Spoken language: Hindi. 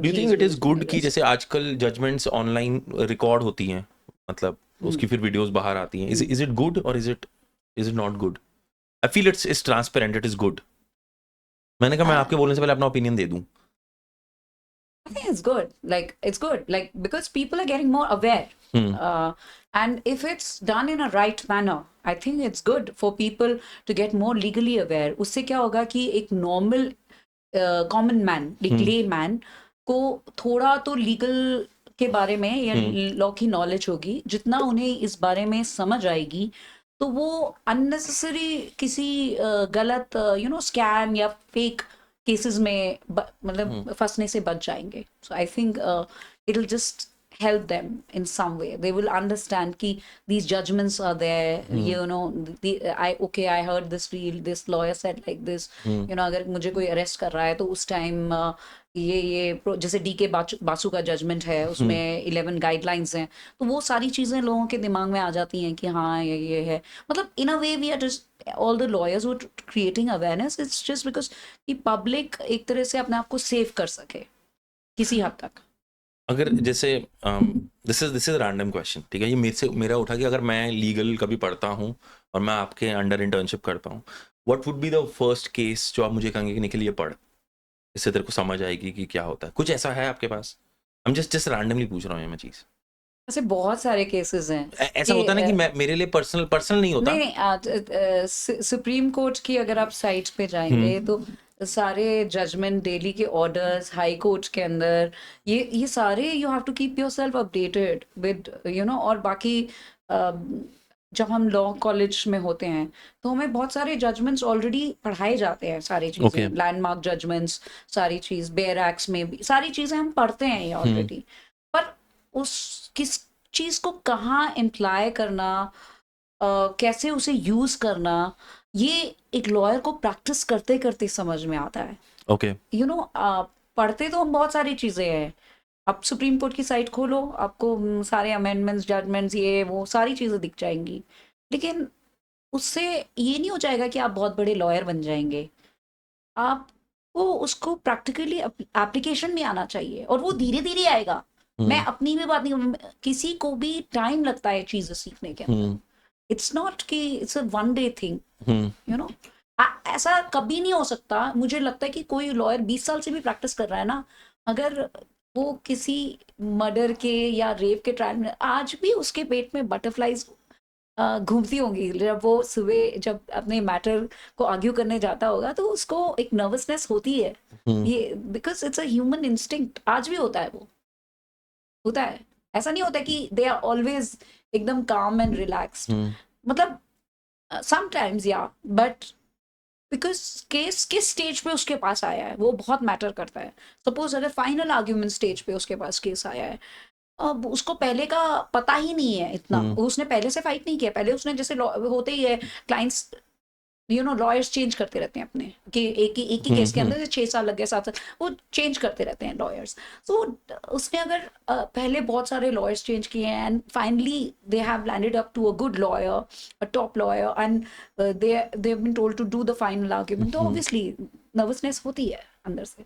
Do you think it is good कि जैसे आजकल जजमेंट्स ऑनलाइन रिकॉर्ड होती हैं, मतलब उसकी फिर वीडियोस बाहर आती हैं, इज इट गुड और is it not good? I feel it's transparent, it is good. मैंने कहा मैं आपके बोलने से पहले अपना ओपिनियन दे दूं। I think it's good. Like it's good. Like because people are getting more aware. Uh, and if it's done in a right manner, I think it's good for people to get more legally aware. उससे क्या होगा कि एक normal common man, एक layman को थोड़ा तो legal के बारे में या लॉ की नॉलेज होगी, जितना उन्हें इस बारे में समझ आएगी तो वो अननेसेसरी किसी गलत स्कैम या फेक केसेस में मतलब फंसने से बच जाएंगे. So I think it will just help them in some way. They will understand ki these judgments are there. You know, I heard this lawyer said like this. You know, अगर मुझे कोई अरेस्ट कर रहा है तो उस टाइम ये जैसे DK बासु का जजमेंट है, उसमें 11 गाइडलाइंस हैं, तो वो सारी चीजें लोगों के दिमाग में आ जाती हैं कि हाँ ये है. मतलब in a way we are just all the lawyers who are creating awareness. It's just because कि पब्लिक एक तरह से अपने आप को सेव कर सके किसी हद तक. अगर जैसे दिस इज रैंडम क्वेश्चन, ठीक है, ये मेरा उठा कि अगर मैं लीगल कभी पढ़ता हूँ और मैं आपके अंडर इंटर्नशिप करता हूँ, what would be the first case जो आप मुझे कहेंगे कि निखिल ये पढ़, इससे तेरे को समझ आएगी कि क्या होता है? कुछ ऐसा है आपके पास? हम जस्ट रैंडमली पूछ रहा हूँ मैं चीज। ऐसे बहुत सारे केसेस हैं. ऐसा होता है ना कि मैं मेरे लिए पर्सनल नहीं होता. नहीं, सुप्रीम कोर्ट की अगर आप साइट पे जाएंगे तो सारे जजमेंट, डेली के ऑर्डर्स, हाई कोर्ट के अंदर ये सारे you have to keep yourself updated with और बाकी जब हम लॉ कॉलेज में होते हैं तो हमें बहुत सारे जजमेंट्स ऑलरेडी पढ़ाए जाते हैं, सारी चीजें, लैंडमार्क जजमेंट्स, सारी चीज, बेयर एक्ट्स में भी सारी चीजें हम पढ़ते हैं ये ऑलरेडी. पर उस किस चीज को कहाँ इम्प्लाई करना, कैसे उसे यूज करना, ये एक लॉयर को प्रैक्टिस करते करते समझ में आता है. ओके, पढ़ते तो हम बहुत सारी चीजें हैं. आप सुप्रीम कोर्ट की साइट खोलो, आपको सारे अमेंडमेंट्स, जजमेंट्स, ये वो सारी चीजें दिख जाएंगी, लेकिन उससे ये नहीं हो जाएगा कि आप बहुत बड़े लॉयर बन जाएंगे. आपको उसको प्रैक्टिकली एप्लीकेशन में आना चाहिए और वो धीरे धीरे आएगा. मैं अपनी भी बात नहीं, किसी को भी टाइम लगता है चीजें सीखने के अंदर. इट्स नॉट कि it's a one day thing. ऐसा कभी नहीं हो सकता. मुझे लगता है कि कोई लॉयर 20 साल से भी प्रैक्टिस कर रहा है ना, अगर वो किसी मर्डर के या रेप के ट्रायल में, आज भी उसके पेट में बटरफ्लाइज घूमती होंगी जब वो सुबह जब अपने मैटर को आर्ग्यू करने जाता होगा, तो उसको एक नर्वसनेस होती है. ये because it's a human instinct. आज भी होता है, वो होता है. ऐसा नहीं होता कि दे आर ऑलवेज एकदम काम एंड रिलैक्स्ड. मतलब समटाइम्स या, बट बिकॉज केस किस स्टेज पे उसके पास आया है वो बहुत मैटर करता है. सपोज अगर फाइनल आर्ग्यूमेंट स्टेज पे उसके पास केस आया है, अब उसको पहले का पता ही नहीं है इतना, उसने पहले से फाइट नहीं किया. पहले उसने जैसे होते ही है क्लाइंट्स, लॉयर्स चेंज करते रहते हैं अपने, कि एक ही केस के अंदर 6 साल लग गए, 7 साल, वो चेंज करते रहते हैं लॉयर्स. तो उसने अगर पहले बहुत सारे लॉयर्स चेंज किए हैं and finally they have landed up to a good lawyer, a top lawyer, and they have been told to do the final argument, तो ऑब्वियसली नर्वसनेस होती है अंदर से.